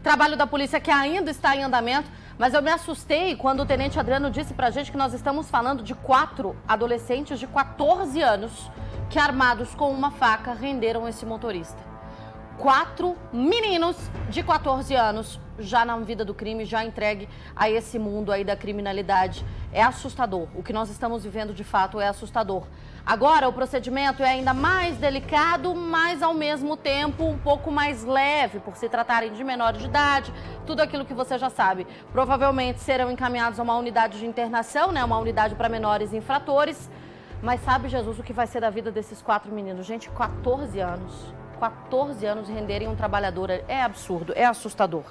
Trabalho da polícia que ainda está em andamento, mas eu me assustei quando o tenente Adriano disse pra gente que nós estamos falando de 4 adolescentes de 14 anos que, armados com uma faca, renderam esse motorista. 4 meninos de 14 anos já na vida do crime, já entregue a esse mundo aí da criminalidade. É assustador. O que nós estamos vivendo de fato é assustador. Agora o procedimento é ainda mais delicado, mas ao mesmo tempo um pouco mais leve, por se tratarem de menores de idade, tudo aquilo que você já sabe. Provavelmente serão encaminhados a uma unidade de internação, né? Uma unidade para menores infratores. Mas sabe, Jesus, o que vai ser da vida desses 4 meninos? Gente, 14 anos. 14 anos renderem um trabalhador é absurdo, é assustador.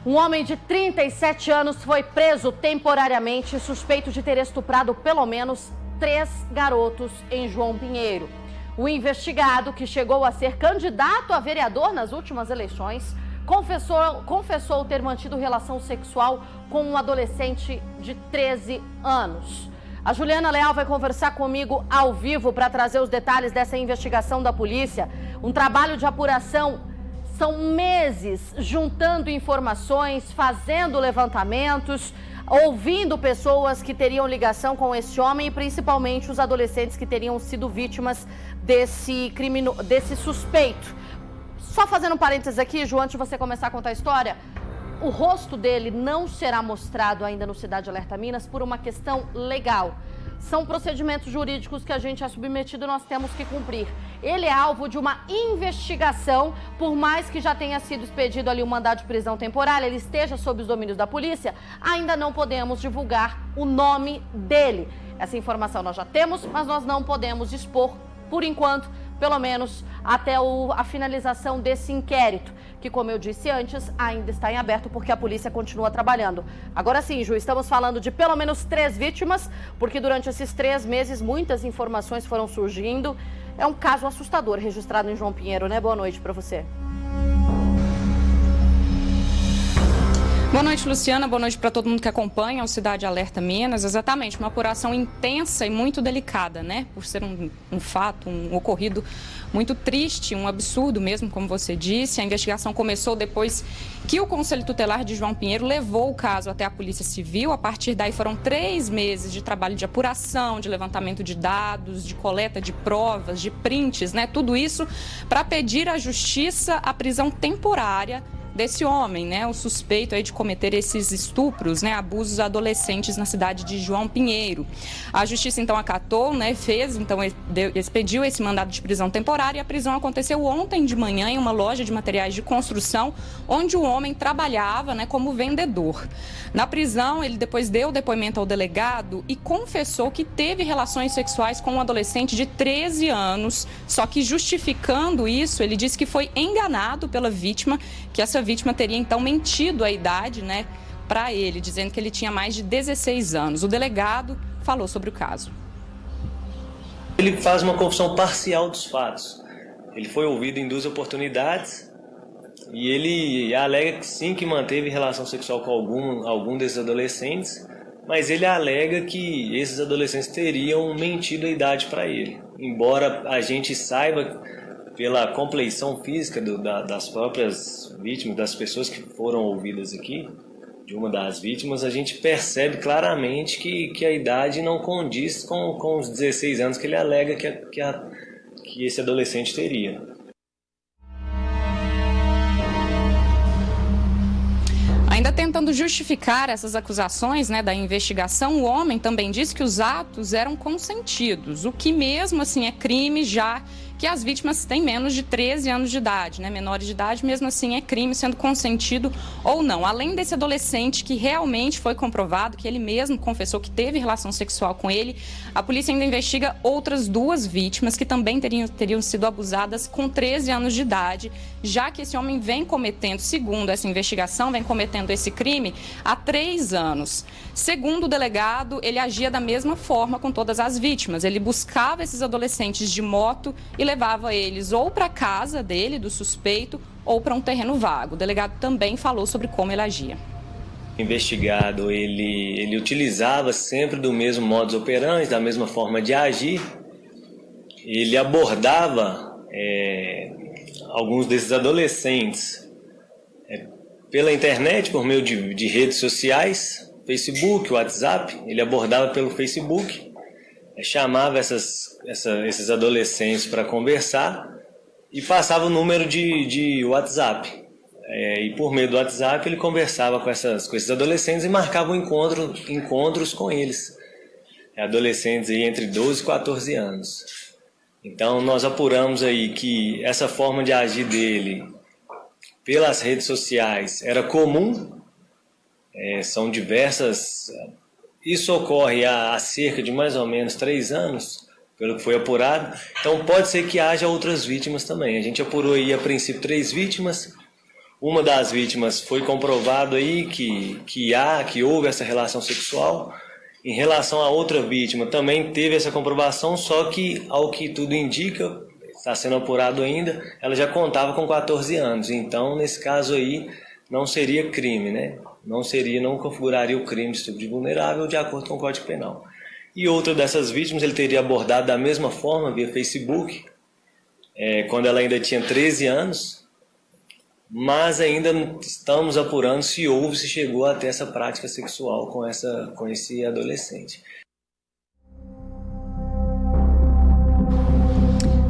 Um homem de 37 anos foi preso temporariamente, suspeito de ter estuprado pelo menos 3 garotos em João Pinheiro. O investigado, que chegou a ser candidato a vereador nas últimas eleições, confessou ter mantido relação sexual com um adolescente de 13 anos. A Juliana Leal vai conversar comigo ao vivo para trazer os detalhes dessa investigação da polícia. Um trabalho de apuração, são meses juntando informações, fazendo levantamentos, ouvindo pessoas que teriam ligação com esse homem e principalmente os adolescentes que teriam sido vítimas desse suspeito. Só fazendo um parênteses aqui, Ju, antes de você começar a contar a história, o rosto dele não será mostrado ainda no Cidade Alerta Minas por uma questão legal. São procedimentos jurídicos que a gente é submetido e nós temos que cumprir. Ele é alvo de uma investigação, por mais que já tenha sido expedido ali um mandado de prisão temporária, ele esteja sob os domínios da polícia, ainda não podemos divulgar o nome dele. Essa informação nós já temos, mas nós não podemos expor, por enquanto, pelo menos até a finalização desse inquérito, que, como eu disse antes, ainda está em aberto porque a polícia continua trabalhando. Agora sim, Ju, estamos falando de pelo menos 3 vítimas, porque durante esses 3 meses muitas informações foram surgindo. É um caso assustador registrado em João Pinheiro, né? Boa noite para você. Boa noite, Luciana. Boa noite para todo mundo que acompanha o Cidade Alerta Minas. Exatamente, uma apuração intensa e muito delicada, né? Por ser um fato, um ocorrido muito triste, um absurdo mesmo, como você disse. A investigação começou depois que o Conselho Tutelar de João Pinheiro levou o caso até a Polícia Civil. A partir daí foram 3 meses de trabalho de apuração, de levantamento de dados, de coleta de provas, de prints, né? Tudo isso para pedir à Justiça a prisão temporária desse homem, né, o suspeito aí de cometer esses estupros, né, abusos adolescentes na cidade de João Pinheiro. A Justiça então acatou, né, expediu esse mandado de prisão temporária e a prisão aconteceu ontem de manhã em uma loja de materiais de construção, onde o homem trabalhava, né, como vendedor. Na prisão, ele depois deu depoimento ao delegado e confessou que teve relações sexuais com um adolescente de 13 anos, só que justificando isso, ele disse que foi enganado pela vítima, que essa vítima teria então mentido a idade, né, para ele, dizendo que ele tinha mais de 16 anos. O delegado falou sobre o caso. Ele faz uma confissão parcial dos fatos. Ele foi ouvido em 2 oportunidades e ele alega que sim, que manteve relação sexual com algum desses adolescentes, mas ele alega que esses adolescentes teriam mentido a idade para ele. Embora a gente saiba pela compleição física das próprias vítimas, das pessoas que foram ouvidas aqui, de uma das vítimas, a gente percebe claramente que a idade não condiz com os 16 anos que ele alega que esse adolescente teria. Ainda tentando justificar essas acusações, né, da investigação, o homem também disse que os atos eram consentidos, o que mesmo assim é crime, já que as vítimas têm menos de 13 anos de idade, né? Menores de idade, mesmo assim é crime, sendo consentido ou não. Além desse adolescente que realmente foi comprovado, que ele mesmo confessou que teve relação sexual com ele, a polícia ainda investiga outras 2 vítimas que também teriam sido abusadas com 13 anos de idade, já que esse homem vem cometendo, segundo essa investigação, vem cometendo esse crime há 3 anos. Segundo o delegado, ele agia da mesma forma com todas as vítimas. Ele buscava esses adolescentes de moto e levava eles ou para a casa dele, do suspeito, ou para um terreno vago. O delegado também falou sobre como ele agia. O investigado, ele utilizava sempre do mesmo modus operandi, da mesma forma de agir. Ele abordava alguns desses adolescentes pela internet, por meio de redes sociais, Facebook, WhatsApp. Ele abordava pelo Facebook, chamava esses adolescentes para conversar e passava o número de WhatsApp. E por meio do WhatsApp ele conversava com esses adolescentes e marcava encontros com eles. Adolescentes aí entre 12 e 14 anos. Então nós apuramos aí que essa forma de agir dele pelas redes sociais era comum. São diversas. Isso ocorre há cerca de mais ou menos 3 anos, pelo que foi apurado. Então pode ser que haja outras vítimas também. A gente apurou aí a princípio 3 vítimas. Uma das vítimas foi comprovado aí que houve essa relação sexual. Em relação à outra vítima também teve essa comprovação, só que ao que tudo indica, está sendo apurado ainda, ela já contava com 14 anos. Então nesse caso aí não seria crime, né? Não configuraria o crime de estupro de vulnerável de acordo com o Código Penal. E outra dessas vítimas ele teria abordado da mesma forma via Facebook, quando ela ainda tinha 13 anos, mas ainda estamos apurando se chegou até essa prática sexual com esse adolescente.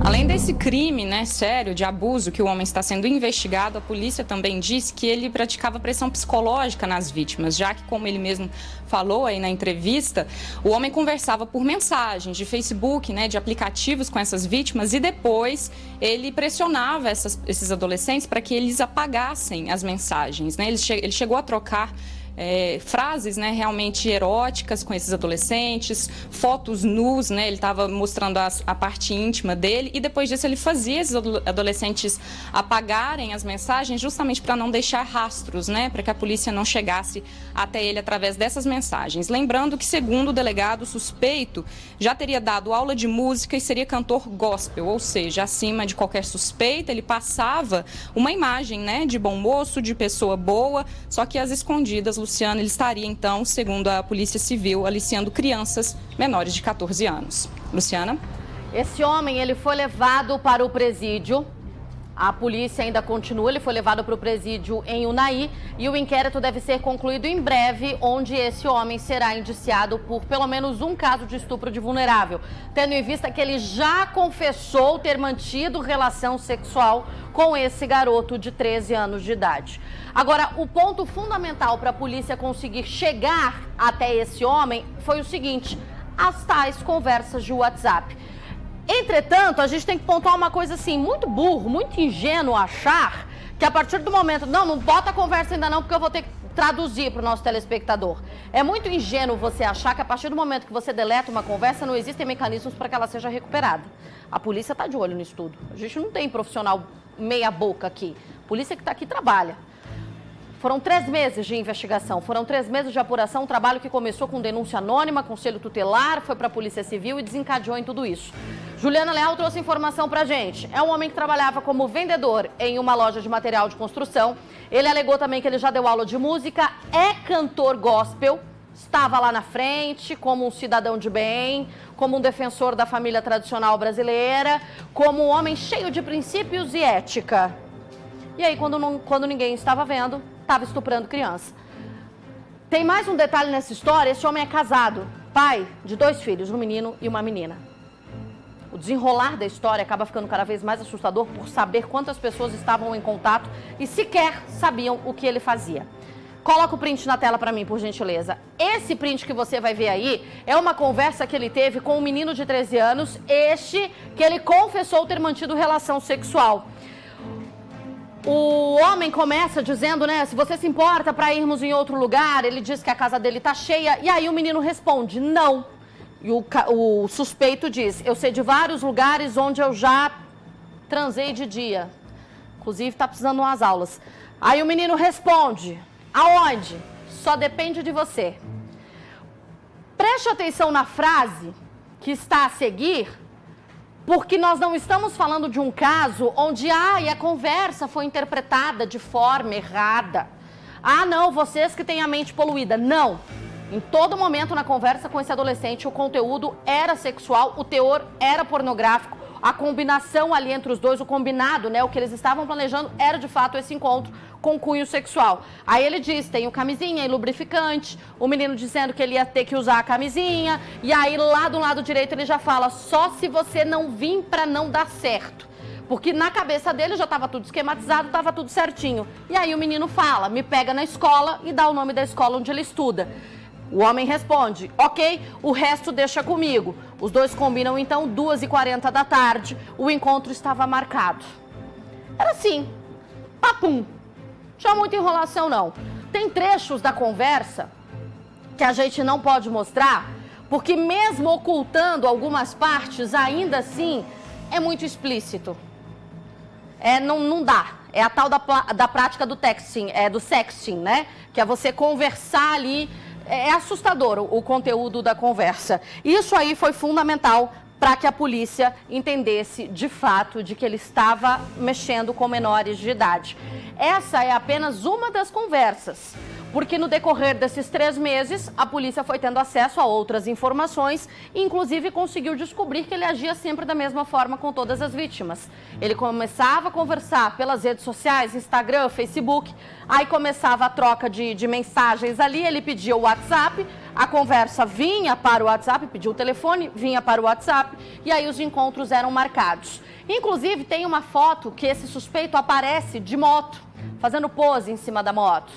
Além desse crime, né, sério, de abuso que o homem está sendo investigado, a polícia também disse que ele praticava pressão psicológica nas vítimas, já que, como ele mesmo falou aí na entrevista, o homem conversava por mensagens de Facebook, né, de aplicativos com essas vítimas e depois ele pressionava esses adolescentes para que eles apagassem as mensagens, né? Ele chegou a trocar frases, né, realmente eróticas com esses adolescentes, fotos nus, né, ele estava mostrando a parte íntima dele e depois disso ele fazia esses adolescentes apagarem as mensagens justamente para não deixar rastros, né, para que a polícia não chegasse até ele através dessas mensagens. Lembrando que, segundo o delegado, o suspeito já teria dado aula de música e seria cantor gospel, ou seja, acima de qualquer suspeita, ele passava uma imagem, né, de bom moço, de pessoa boa, só que às escondidas, Luciana, ele estaria, então, segundo a Polícia Civil, aliciando crianças menores de 14 anos. Luciana? Esse homem, ele foi levado para o presídio. A polícia ainda continua, ele foi levado para o presídio em Unai e o inquérito deve ser concluído em breve, onde esse homem será indiciado por pelo menos um caso de estupro de vulnerável, tendo em vista que ele já confessou ter mantido relação sexual com esse garoto de 13 anos de idade. Agora, o ponto fundamental para a polícia conseguir chegar até esse homem foi o seguinte: as tais conversas de WhatsApp. Entretanto, a gente tem que pontuar uma coisa assim, muito burro, muito ingênuo achar que a partir do momento... Não bota a conversa ainda não, porque eu vou ter que traduzir para o nosso telespectador. É muito ingênuo você achar que a partir do momento que você deleta uma conversa, não existem mecanismos para que ela seja recuperada. A polícia está de olho nisso tudo. A gente não tem profissional meia boca aqui. A polícia que está aqui trabalha. Foram 3 meses de investigação, foram 3 meses de apuração, um trabalho que começou com denúncia anônima, conselho tutelar, foi para a Polícia Civil e desencadeou em tudo isso. Juliana Leal trouxe informação pra gente. É um homem que trabalhava como vendedor em uma loja de material de construção. Ele alegou também que ele já deu aula de música, é cantor gospel, estava lá na frente como um cidadão de bem, como um defensor da família tradicional brasileira, como um homem cheio de princípios e ética. E aí, quando ninguém estava vendo, estava estuprando criança. Tem mais um detalhe nessa história: esse homem é casado, pai de 2 filhos, um menino e uma menina. O desenrolar da história acaba ficando cada vez mais assustador por saber quantas pessoas estavam em contato e sequer sabiam o que ele fazia. Coloca o print na tela para mim, por gentileza. Esse print que você vai ver aí é uma conversa que ele teve com um menino de 13 anos, que ele confessou ter mantido relação sexual. O homem começa dizendo, né, se você se importa para irmos em outro lugar, ele diz que a casa dele tá cheia, e aí o menino responde, não. E o suspeito diz, eu sei de vários lugares onde eu já transei de dia. Inclusive, tá precisando de umas aulas. Aí o menino responde, aonde? Só depende de você. Preste atenção na frase que está a seguir, porque nós não estamos falando de um caso onde a conversa foi interpretada de forma errada. Ah, não, vocês que têm a mente poluída. Não. Em todo momento na conversa com esse adolescente, o conteúdo era sexual, o teor era pornográfico, a combinação ali entre os dois, o combinado, né, o que eles estavam planejando era de fato esse encontro com cunho sexual. Aí ele diz, tenho camisinha e lubrificante, o menino dizendo que ele ia ter que usar a camisinha, e aí lá do lado direito ele já fala, só se você não vir para não dar certo. Porque na cabeça dele já estava tudo esquematizado, estava tudo certinho. E aí o menino fala, me pega na escola e dá o nome da escola onde ele estuda. O homem responde, ok, o resto deixa comigo. Os dois combinam então 2h40 da tarde, o encontro estava marcado. Era assim, papum, não tinha muita enrolação não. Tem trechos da conversa que a gente não pode mostrar, porque mesmo ocultando algumas partes, ainda assim é muito explícito. Não dá. É a tal da prática do texting, do sexting, né? Que é você conversar ali. É assustador o conteúdo da conversa. Isso aí foi fundamental para que a polícia entendesse de fato de que ele estava mexendo com menores de idade. Essa é apenas uma das conversas, porque no decorrer desses 3 meses, a polícia foi tendo acesso a outras informações e inclusive conseguiu descobrir que ele agia sempre da mesma forma com todas as vítimas. Ele começava a conversar pelas redes sociais, Instagram, Facebook, aí começava a troca de mensagens ali, ele pedia o WhatsApp, a conversa vinha para o WhatsApp, pediu o telefone, vinha para o WhatsApp e aí os encontros eram marcados. Inclusive tem uma foto que esse suspeito aparece de moto, fazendo pose em cima da moto.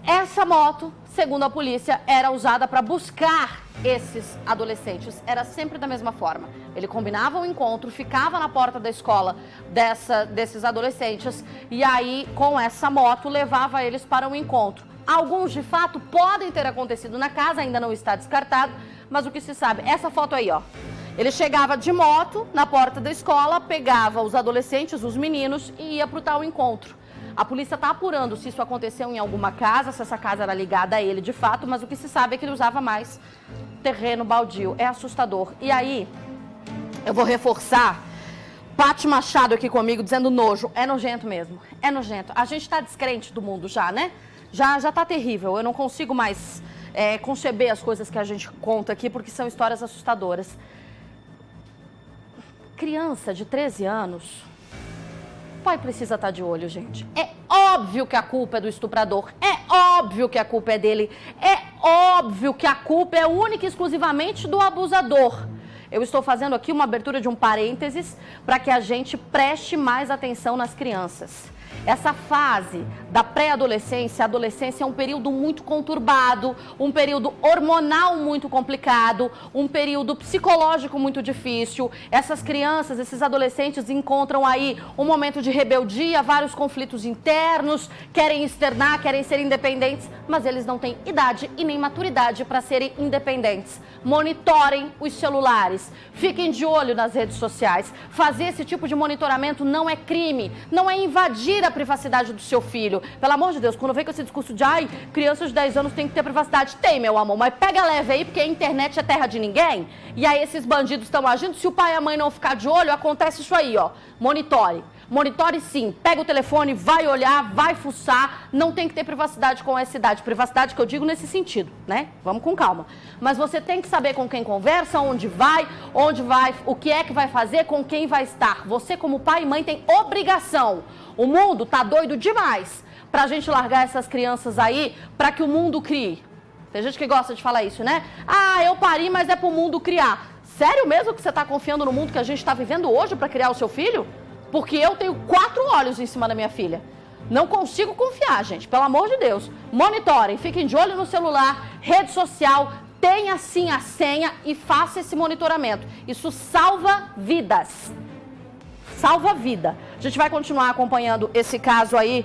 Essa moto, segundo a polícia, era usada para buscar esses adolescentes. Era sempre da mesma forma. Ele combinava um encontro, ficava na porta da escola desses adolescentes e aí, com essa moto, levava eles para um encontro. Alguns, de fato, podem ter acontecido na casa, ainda não está descartado, mas o que se sabe, essa foto aí, ó. Ele chegava de moto na porta da escola, pegava os adolescentes, os meninos, e ia para o tal encontro. A polícia está apurando se isso aconteceu em alguma casa, se essa casa era ligada a ele de fato, mas o que se sabe é que ele usava mais terreno baldio. É assustador. E aí, eu vou reforçar, Paty Machado aqui comigo dizendo nojo. É nojento mesmo, é nojento. A gente está descrente do mundo já, né? Já tá terrível, eu não consigo mais conceber as coisas que a gente conta aqui, porque são histórias assustadoras. Criança de 13 anos... O pai precisa estar de olho, gente. É óbvio que a culpa é do estuprador. É óbvio que a culpa é dele. É óbvio que a culpa é única e exclusivamente do abusador. Eu estou fazendo aqui uma abertura de um parênteses para que a gente preste mais atenção nas crianças. Essa fase da pré-adolescência, a adolescência é um período muito conturbado, um período hormonal muito complicado, um período psicológico muito difícil. Essas crianças, esses adolescentes encontram aí um momento de rebeldia, vários conflitos internos, querem externar, querem ser independentes, mas eles não têm idade e nem maturidade para serem independentes. Monitorem os celulares, fiquem de olho nas redes sociais. Fazer esse tipo de monitoramento não é crime, não é invadir a privacidade do seu filho. Pelo amor de Deus, quando vem com esse discurso de crianças de 10 anos têm que ter privacidade. Tem, meu amor, mas pega leve aí, porque a internet é terra de ninguém. E aí esses bandidos estão agindo, se o pai e a mãe não ficar de olho, acontece isso aí, ó. Monitore. Monitore sim, pega o telefone, vai olhar, vai fuçar, não tem que ter privacidade com essa idade. Privacidade que eu digo nesse sentido, né? Vamos com calma. Mas você tem que saber com quem conversa, onde vai, o que é que vai fazer, com quem vai estar. Você como pai e mãe tem obrigação. O mundo tá doido demais pra gente largar essas crianças aí pra que o mundo crie. Tem gente que gosta de falar isso, né? Eu pari, mas é pro mundo criar. Sério mesmo que você tá confiando no mundo que a gente tá vivendo hoje pra criar o seu filho? Porque eu tenho 4 olhos em cima da minha filha. Não consigo confiar, gente. Pelo amor de Deus. Monitorem, fiquem de olho no celular, rede social, tenha sim a senha e faça esse monitoramento. Isso salva vidas. Salva vida. A gente vai continuar acompanhando esse caso aí